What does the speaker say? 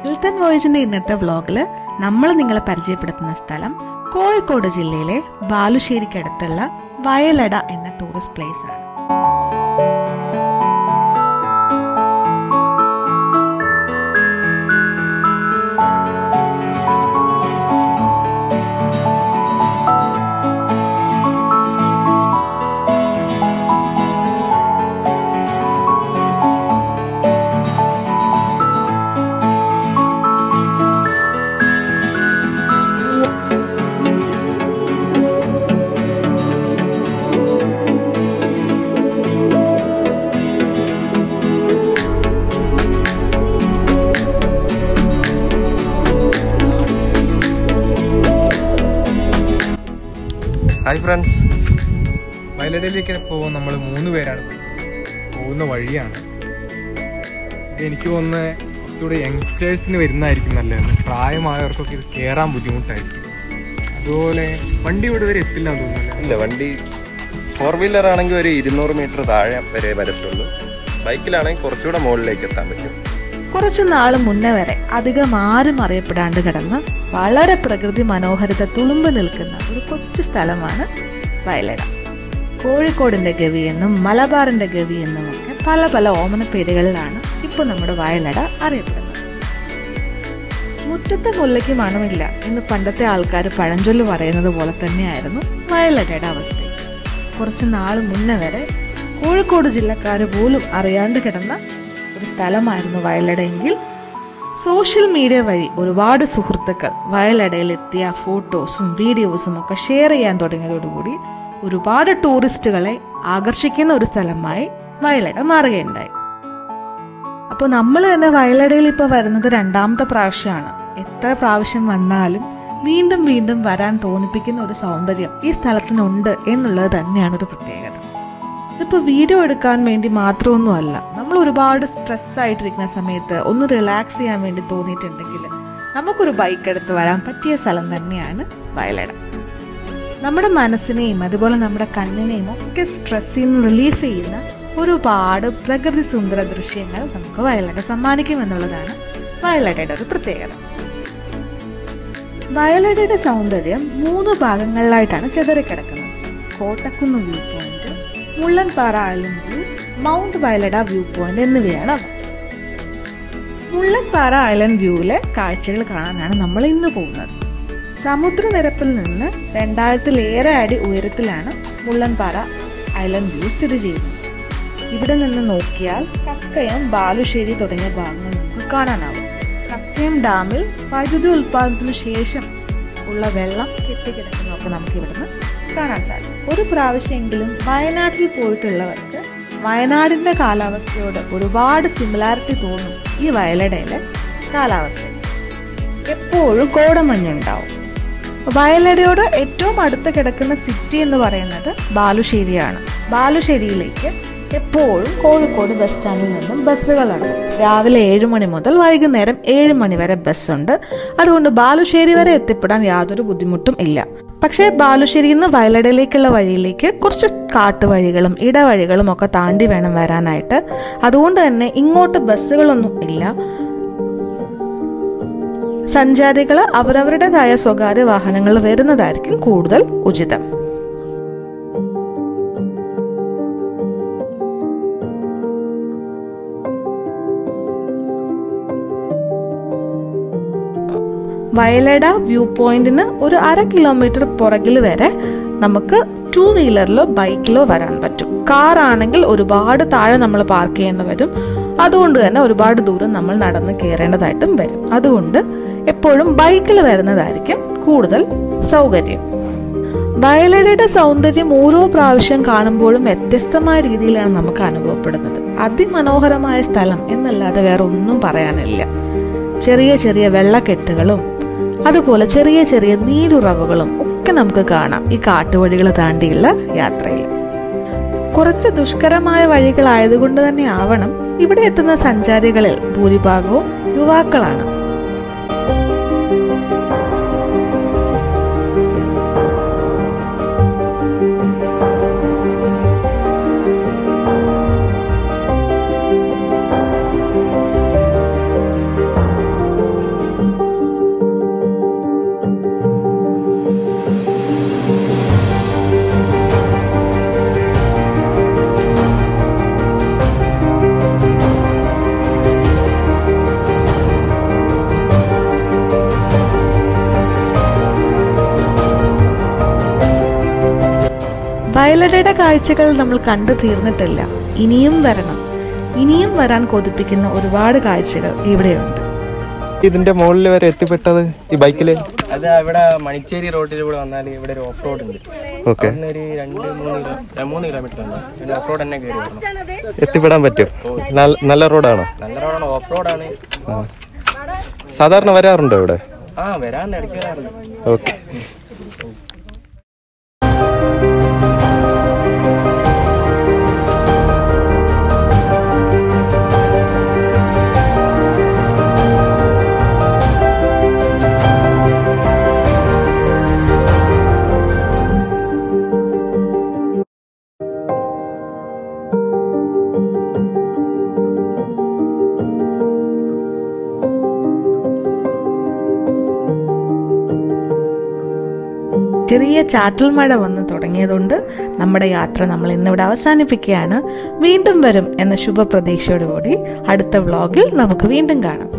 Hilton വോയേജിന്റെ ഇന്നത്തെ വ്ലോഗിൽ നമ്മൾ നിങ്ങളെ പരിചയപ്പെടുത്തുന്ന സ്ഥലം കോഴിക്കോട് ജില്ലയിലെ ബാലുശ്ശേരിക്കടുത്തുള്ള വയലട എന്ന ടൂറിസ്റ്റ് പ്ലേസ് ആണ്. ഹായ് ഫ്രണ്ട്സ്, വയലടയിലേക്ക് പോകുമ്പോൾ നമ്മൾ 3 പേരാണ് പോകുന്ന വഴിയാണ്. എനിക്ക് തോന്നുന്നത് കുറച്ചുകൂടി യങ്സ്റ്റേഴ്സിന് വരുന്നതായിരിക്കും നല്ലതെന്ന്. പ്രായമായവർക്കൊക്കെ ഇത് കയറാൻ ബുദ്ധിമുട്ടായിരിക്കും. അതുപോലെ വണ്ടി ഇവിടെ വരെ എത്തില്ല എന്ന് തോന്നുന്നില്ല. ഇല്ല, വണ്ടി 4 വീലർ ആണെങ്കിൽ ഒരു 200 മീറ്റർ താഴെ വരെ വരത്തുള്ളൂ. ബൈക്കിലാണെങ്കിൽ കുറച്ചുകൂടെ മുകളിലേക്ക് എത്താൻ പറ്റും. കുറച്ചു നാൾ മുന്നേ വരെ അധികം ആരും അറിയപ്പെടാണ്ട് കിടന്ന് വളരെ പ്രകൃതി മനോഹരിത തുളുമ്പ് നിൽക്കുന്ന ഒരു കൊച്ചു സ്ഥലമാണ് വയലട. കോഴിക്കോടിന്റെ ഗവി എന്നും മലബാറിന്റെ ഗവി എന്നും ഒക്കെ പല പല ഓമന പേരുകളിലാണ് ഇപ്പോൾ നമ്മുടെ വയലട അറിയപ്പെടുന്നത്. മുറ്റത്തെ മുല്ലയ്ക്ക് മണമില്ല എന്ന് പണ്ടത്തെ ആൾക്കാർ പഴഞ്ചൊല്ല് പറയുന്നത് പോലെ തന്നെയായിരുന്നു വയലടയുടെ അവസ്ഥ. കുറച്ചു നാൾ മുന്നേ വരെ കോഴിക്കോട് ജില്ലക്കാർ പോലും അറിയാണ്ട് കിടന്ന ഒരു സ്ഥലമായിരുന്നു വയലടയെങ്കിൽ സോഷ്യൽ മീഡിയ വഴി ഒരുപാട് സുഹൃത്തുക്കൾ വയലടയിൽ എത്തിയ ഫോട്ടോസും വീഡിയോസും ഒക്കെ ഷെയർ ചെയ്യാൻ തുടങ്ങിയതോടുകൂടി ഒരുപാട് ടൂറിസ്റ്റുകളെ ആകർഷിക്കുന്ന ഒരു സ്ഥലമായി വയലട മാറുകയുണ്ടായി. അപ്പോൾ നമ്മൾ തന്നെ വയലടയിൽ ഇപ്പോൾ വരുന്നത് 2ാമത്തെ പ്രാവശ്യമാണ്. എത്ര പ്രാവശ്യം വന്നാലും വീണ്ടും വീണ്ടും വരാൻ തോന്നിപ്പിക്കുന്ന ഒരു സൗന്ദര്യം ഈ സ്ഥലത്തിനുണ്ട് എന്നുള്ളത് തന്നെയാണ് ഒരു പ്രത്യേകത. ഇതിപ്പോൾ വീഡിയോ എടുക്കാൻ വേണ്ടി മാത്രമൊന്നുമല്ല, നമ്മൾ ഒരുപാട് സ്ട്രെസ് ആയിട്ടിരിക്കുന്ന സമയത്ത് ഒന്ന് റിലാക്സ് ചെയ്യാൻ വേണ്ടി തോന്നിയിട്ടുണ്ടെങ്കിൽ നമുക്കൊരു ബൈക്ക് എടുത്ത് വരാൻ പറ്റിയ സ്ഥലം തന്നെയാണ് വയലട. നമ്മുടെ മനസ്സിനെയും അതുപോലെ നമ്മുടെ കണ്ണിനെയും ഒക്കെ സ്ട്രെസ്സിൽ നിന്ന് റിലീഫ് ചെയ്യുന്ന ഒരുപാട് പ്രകൃതി സുന്ദര ദൃശ്യങ്ങൾ നമുക്ക് വയലട സമ്മാനിക്കുമെന്നുള്ളതാണ് വയലടയുടെ ഒരു പ്രത്യേകത. വയലടയുടെ സൗന്ദര്യം 3 ഭാഗങ്ങളിലായിട്ടാണ് ചിതറിക്കിടക്കുന്നത്. Kottakkunnu view point, Mullanpara island view, mount Vayalada view point എന്നിവയാണ് അവ. മുള്ളൻപാറ ഐലൻഡ് വ്യൂവിലെ കാഴ്ചകൾ കാണാനാണ് നമ്മൾ ഇന്ന് പോകുന്നത്. സമുദ്രനിരപ്പിൽ നിന്ന് 2000-ലേറെ അടി ഉയരത്തിലാണ് മുള്ളൻപാറ ഐലൻഡ് വ്യൂ സ്ഥിതി ചെയ്യുന്നത്. ഇവിടെ നിന്ന് നോക്കിയാൽ കക്കയം, ബാലുശ്ശേരി തുടങ്ങിയ ഭാഗങ്ങൾ നമുക്ക് കാണാനാവും. കക്കയം ഡാമിൽ വൈദ്യുതി ഉൽപാദനത്തിന് ശേഷം ഉള്ള വെള്ളം കെട്ടിക്കിടക്കുന്നതൊക്കെ നമുക്ക് ഇവിടുന്ന് കാണാൻ സാധിക്കും. ഒരു പ്രാവശ്യമെങ്കിലും വയനാട്ടിൽ പോയിട്ടുള്ളവർക്ക് വയനാടിന്റെ കാലാവസ്ഥയോട് ഒരുപാട് സിമിലാരിറ്റി തോന്നും. ഈ വയലടയിലെ കാലാവസ്ഥയിൽ എപ്പോഴും കോടമഞ്ഞുണ്ടാവും. വയലടയോട് ഏറ്റവും അടുത്ത് കിടക്കുന്ന സിറ്റി എന്ന് പറയുന്നത് ബാലുശ്ശേരിയാണ്. ബാലുശ്ശേരിയിലേക്ക് എപ്പോഴും കോഴിക്കോട് ബസ് സ്റ്റാൻഡിൽ നിന്നും ബസ്സുകളുണ്ട്. രാവിലെ 7 മണി മുതൽ വൈകുന്നേരം 7 മണി വരെ ബസ്സുണ്ട്. അതുകൊണ്ട് ബാലുശ്ശേരി വരെ എത്തിപ്പെടാൻ യാതൊരു ബുദ്ധിമുട്ടും ഇല്ല. പക്ഷേ ബാലുശ്ശേരിയിൽ നിന്ന് വയലടയിലേക്കുള്ള വഴിയിലേക്ക് കുറച്ച് കാട്ടുവഴികളും ഇടവഴികളും ഒക്കെ താണ്ടി വേണം വരാനായിട്ട്. അതുകൊണ്ട് തന്നെ ഇങ്ങോട്ട് ബസ്സുകളൊന്നും ഇല്ല. സഞ്ചാരികൾ അവരവരുടേതായ സ്വകാര്യ വാഹനങ്ങൾ വരുന്നതായിരിക്കും കൂടുതൽ ഉചിതം. വയലട വ്യൂ പോയിന്റിന് ഒരു 1/2 കിലോമീറ്റർ പുറകിൽ വരെ നമുക്ക് 2 വീലറിലോ ബൈക്കിലോ വരാൻ പറ്റും. കാർ ആണെങ്കിൽ ഒരുപാട് താഴെ നമ്മൾ പാർക്ക് ചെയ്യേണ്ടി വരും. അതുകൊണ്ട് തന്നെ ഒരുപാട് ദൂരം നമ്മൾ നടന്ന് കയറേണ്ടതായിട്ടും വരും. അതുകൊണ്ട് എപ്പോഴും ബൈക്കിൽ വരുന്നതായിരിക്കും കൂടുതൽ സൗകര്യം. വയലടയുടെ സൗന്ദര്യം ഓരോ പ്രാവശ്യം കാണുമ്പോഴും വ്യത്യസ്തമായ രീതിയിലാണ് നമുക്ക് അനുഭവപ്പെടുന്നത്. അതിമനോഹരമായ സ്ഥലം എന്നല്ലാതെ വേറെ ഒന്നും പറയാനില്ല. ചെറിയ ചെറിയ വെള്ളക്കെട്ടുകളും അതുപോലെ ചെറിയ ചെറിയ നീരുറവുകളും ഒക്കെ നമുക്ക് കാണാം ഈ കാട്ടുവഴികൾ താണ്ടിയുള്ള യാത്രയിൽ. കുറച്ച് ദുഷ്കരമായ വഴികളായതുകൊണ്ട് തന്നെ ആവണം ഇവിടെ എത്തുന്ന സഞ്ചാരികളിൽ ഭൂരിഭാഗവും യുവാക്കളാണ്. കാഴ്ചകൾ നമ്മൾ കണ്ടു തീർന്നിട്ടില്ല. ഇനിയും വരണം. ഇനിയും വരാൻ കൊതിപ്പിക്കുന്ന ഒരുപാട് കാഴ്ചകൾ ഇവിടെയുണ്ട്. ഇതിന്റെ മുകളിൽ വരെ എത്തിപ്പെട്ടത് ഈ ബൈക്കില്? അത് ഇവിടെ മണിച്ചേരി റോഡിലൂടെ വന്നാൽ ഇവിടെ ഒരു ഓഫ് റോഡ് ഉണ്ട്. ഓക്കെ, ഒരു 2-3 കിലോമീറ്റർ ഉണ്ട്. ഓഫ് റോഡ് തന്നെ കയറി വരണം. എത്തിപ്പെടാൻ പറ്റും? നല്ല റോഡാണോ? നല്ല റോഡാണ്, ഓഫ് റോഡാണ്. സാധാരണ വരാറുണ്ടോ ഇവിടെ? വരാറുണ്ട്, ഇടയ്ക്ക് വരാറുണ്ട്. ഓക്കെ. ചെറിയ ചാറ്റൽ മഴ വന്ന് തുടങ്ങിയതുകൊണ്ട് നമ്മുടെ യാത്ര നമ്മൾ ഇന്നിവിടെ അവസാനിപ്പിക്കുകയാണ്. വീണ്ടും വരും എന്ന ശുഭപ്രതീക്ഷയോടുകൂടി അടുത്ത വ്ളോഗിൽ നമുക്ക് വീണ്ടും കാണാം.